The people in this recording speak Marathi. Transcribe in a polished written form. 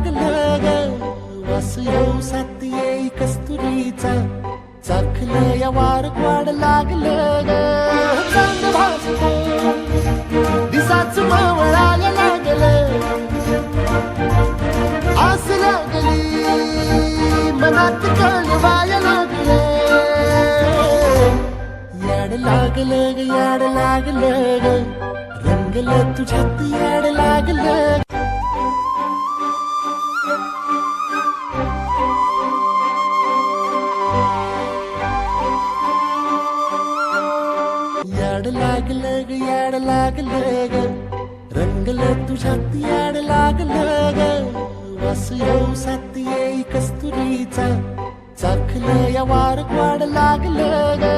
लागलं ग वास येऊ साथ येई कस्तुरीचा चाखलं या वार वाढ लागलं ग चांद भासतो दिसाच मावळायला लागलं आस लागली मनात कळवायला लागलं याड लागलं ग याड लागलं ग रंगलं तुझ्यात याड लागलं याड लागलं ग याड लागलं ग रंगलं तुझ्यात याड लागलं ग वास येऊ साथ येई कस्तुरीचा चाखलं या वार वाढ लागलं ग